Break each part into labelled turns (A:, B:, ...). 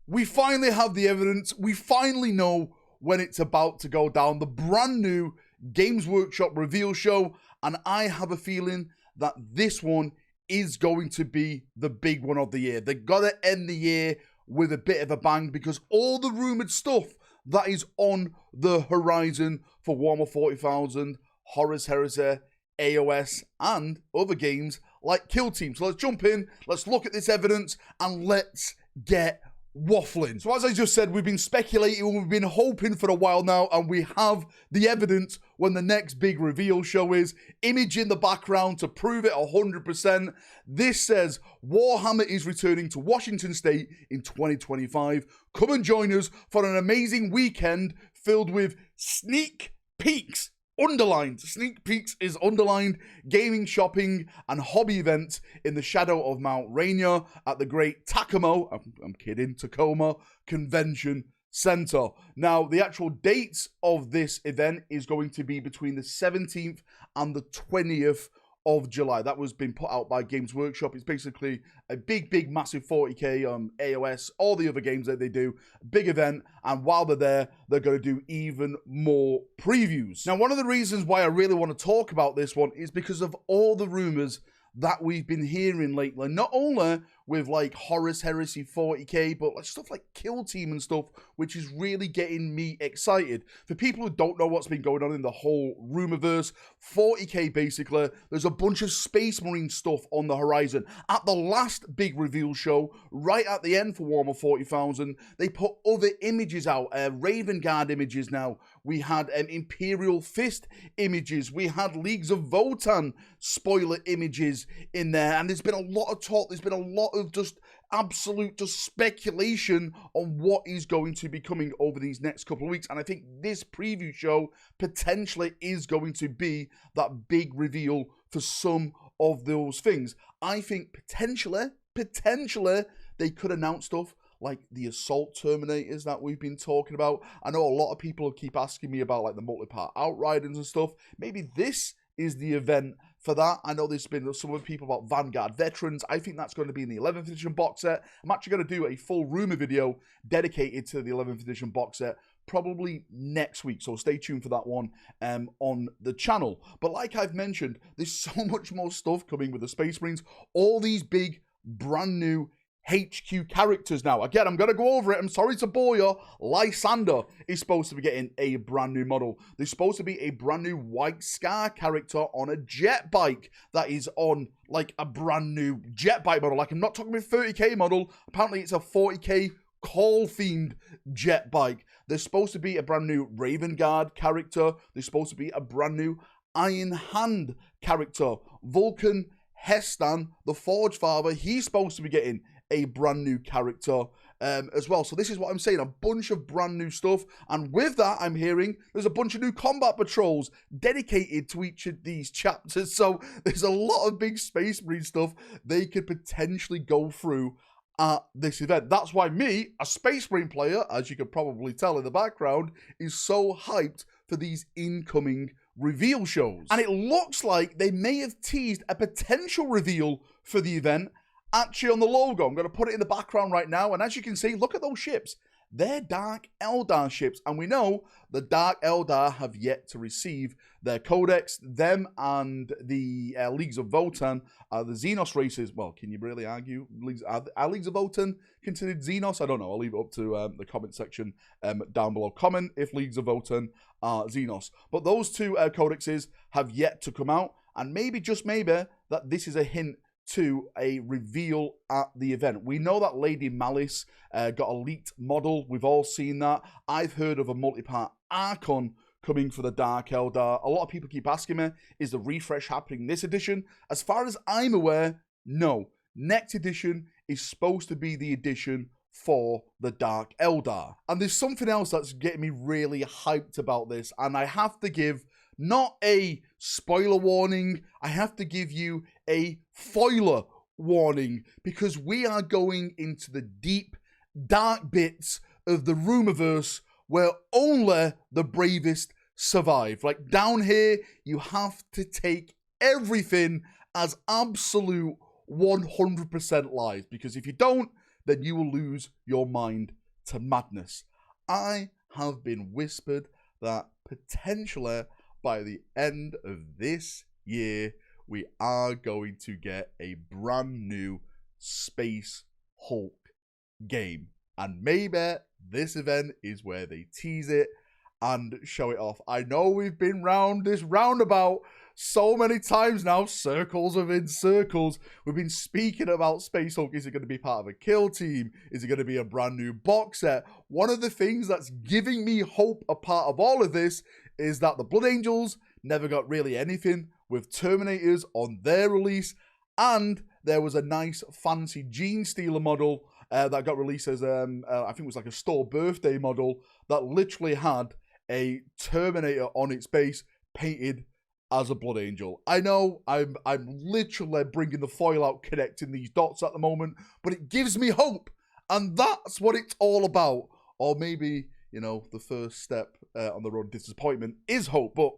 A: We finally have the evidence. We finally know when it's about to go down. The brand new Games Workshop reveal show. And I have a feeling that this one is going to be the big one of the year. They got to end the year with a bit of a bang, because all the rumored stuff that is on the horizon for Warhammer 40,000, Horus Heresy, AoS, and other games like Kill Team. So let's jump in, let's look at this evidence, and let's get waffling. So as I just said, we've been speculating, we've been hoping for a while now, and we have the evidence when the next big reveal show is. Image in the background to prove it 100%. This says Warhammer is returning to Washington State in 2025. Come and join us for an amazing weekend filled with sneak peeks. Underlined. Sneak peeks is underlined. Gaming, shopping, and hobby events in the shadow of Mount Rainier at the great Tacoma, I'm kidding, Tacoma Convention Center. Now, the actual dates of this event is going to be between the 17th and the 20th of July. That was been put out by Games Workshop. It's basically a big, massive 40k AoS, all the other games that they do. Big event, and while they're there, they're going to do even more previews. Now, one of the reasons why I really want to talk about this one is because of all the rumors that we've been hearing lately. Not only with like Horus Heresy 40k, but like stuff like Kill Team and stuff, which is really getting me excited. For people who don't know what's been going on in the whole rumorverse, 40k basically, there's a bunch of Space Marine stuff on the horizon. At the last big reveal show, right at the end for Warhammer 40,000, they put other images out, Raven Guard images now. We had Imperial Fist images. We had Leagues of Votan spoiler images in there. And there's been a lot of talk. There's been a lot of just absolute speculation on what is going to be coming over these next couple of weeks. And I think this preview show potentially is going to be that big reveal for some of those things. I think potentially they could announce stuff like the Assault Terminators that we've been talking about. I know a lot of people keep asking me about like the multi-part Outriders and stuff. Maybe this is the event for that. I know there's been some other people about Vanguard Veterans. I think that's going to be in the 11th edition box set. I'm actually going to do a full rumor video dedicated to the 11th edition box set probably next week, so stay tuned for that one on the channel. But like I've mentioned, there's so much more stuff coming with the Space Marines. All these big brand new HQ characters now. Again, I'm going to go over it. I'm sorry to bore you. Lysander is supposed to be getting a brand new model. There's supposed to be a brand new White Scar character on a jet bike that is on like a brand new jet bike model. Like, I'm not talking about 30k model. Apparently, it's a 40k call-themed jet bike. There's supposed to be a brand new Raven Guard character. There's supposed to be a brand new Iron Hand character. Vulcan Hestan, the Forge Father, he's supposed to be getting a brand new character as well. So this is what I'm saying, a bunch of brand new stuff. And with that, I'm hearing there's a bunch of new combat patrols dedicated to each of these chapters. So there's a lot of big Space Marine stuff they could potentially go through at this event. That's why me, a Space Marine player, as you can probably tell in the background, is so hyped for these incoming reveal shows. And it looks like they may have teased a potential reveal for the event actually on the logo. I'm going to put it in the background right now, and as you can see, look at those ships. They're Dark Eldar ships, and we know the Dark Eldar have yet to receive their codex. Them and the Leagues of Votan are the Xenos races. Well, can you really argue? Are Leagues of Votan considered Xenos? I don't know. I'll leave it up to the comment section down below. Comment if Leagues of Votan are Xenos. But those two codexes have yet to come out, and maybe, just maybe, that this is a hint to a reveal at the event. We know that Lady Malice got a leaked model. We've all seen that. I've heard of a multi-part Archon coming for the Dark Eldar. A lot of people keep asking me, is the refresh happening this edition? As far as I'm aware, no. Next edition is supposed to be the edition for the Dark Eldar. And there's something else that's getting me really hyped about this, and I have to give not a spoiler warning, I have to give you a foiler warning, because we are going into the deep, dark bits of the rumorverse where only the bravest survive. Like, down here, you have to take everything as absolute 100% lies, because if you don't, then you will lose your mind to madness. I have been whispered that potentially by the end of this year, we are going to get a brand new Space Hulk game. And maybe this event is where they tease it and show it off. I know we've been round this roundabout so many times now. Circles within circles. We've been speaking about Space Hulk. Is it going to be part of a kill team? Is it going to be a brand new box set? One of the things that's giving me hope a part of all of this is that the Blood Angels never got really anything with Terminators on their release. And there was a nice fancy Gene Stealer model that got released as, I think it was like a store birthday model that literally had a Terminator on its base painted as a Blood Angel. I know I'm literally bringing the foil out, connecting these dots at the moment, but it gives me hope, and that's what it's all about. Or maybe, you know, the first step on the road to disappointment is hope, but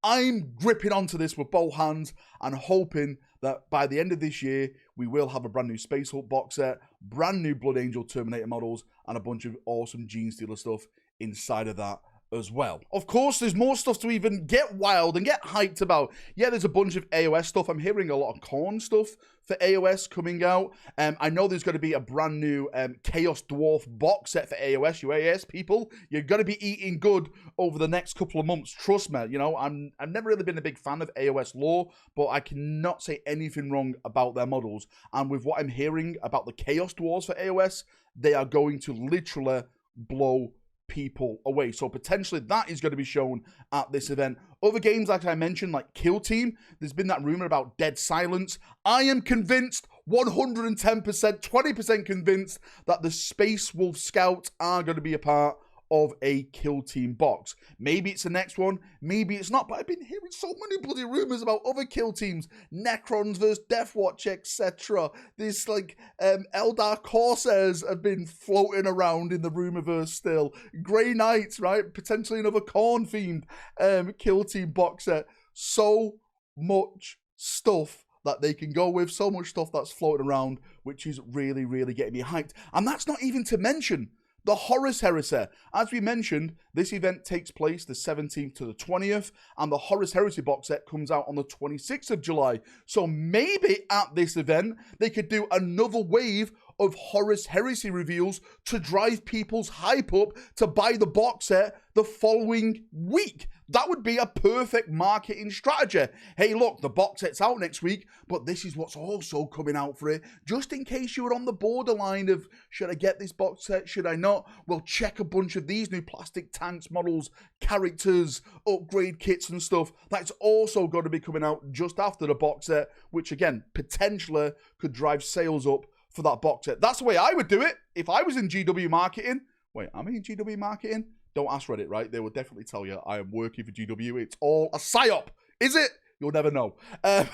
A: I'm gripping onto this with both hands and hoping that by the end of this year, we will have a brand new Space Hulk box set, brand new Blood Angel Terminator models, and a bunch of awesome Gene Stealer stuff inside of that as well. Of course, there's more stuff to even get wild and get hyped about. Yeah, there's a bunch of AoS stuff. I'm hearing a lot of corn stuff for AoS coming out. I know there's going to be a brand new Chaos Dwarf box set for AoS. You AoS people, you're going to be eating good over the next couple of months. Trust me. You know, I've never really been a big fan of AoS lore, but I cannot say anything wrong about their models. And with what I'm hearing about the Chaos Dwarves for AoS, they are going to literally blow people away. So potentially that is going to be shown at this event. Other games, like I mentioned, like Kill Team, there's been that rumor about Dead Silence. I am convinced, 110%, 20% convinced that the Space Wolf Scouts are going to be a part of a Kill Team box. Maybe it's the next one, maybe it's not, but I've been hearing so many bloody rumors about other Kill Teams, Necrons versus Deathwatch, etc. This like Eldar Corsairs have been floating around in the rumorverse still. Grey Knights, right? Potentially another Khorne themed Kill Team box set. So much stuff that they can go with, so much stuff that's floating around, which is really, really getting me hyped. And that's not even to mention the Horus Heresy. As we mentioned, this event takes place the 17th to the 20th, and the Horus Heresy box set comes out on the 26th of July. So maybe at this event, they could do another wave of Horus Heresy reveals to drive people's hype up to buy the box set the following week. That would be a perfect marketing strategy. Hey, look, the box set's out next week, but this is what's also coming out for it. Just in case you were on the borderline of, should I get this box set, should I not? Well, check a bunch of these new plastic tanks, models, characters, upgrade kits and stuff. That's also going to be coming out just after the box set, which again, potentially could drive sales up for that box set. That's the way I would do it if I was in GW marketing. Wait, am I in GW marketing? Don't ask Reddit, right? They will definitely tell you I am working for GW. It's all a psyop. Is it? You'll never know. But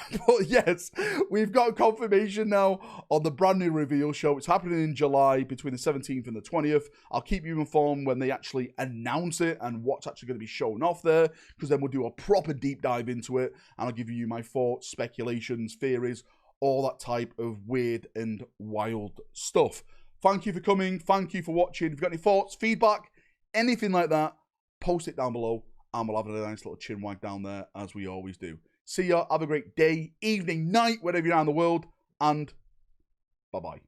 A: yes, we've got confirmation now on the brand new reveal show. It's happening in July between the 17th and the 20th. I'll keep you informed when they actually announce it and what's actually going to be shown off there, because then we'll do a proper deep dive into it and I'll give you my thoughts, speculations, theories, all that type of weird and wild stuff. Thank you for coming. Thank you for watching. If you've got any thoughts, feedback, anything like that, post it down below and we'll have a nice little chin wag down there as we always do. See ya. Have a great day, evening, night, wherever you are in the world, and bye-bye.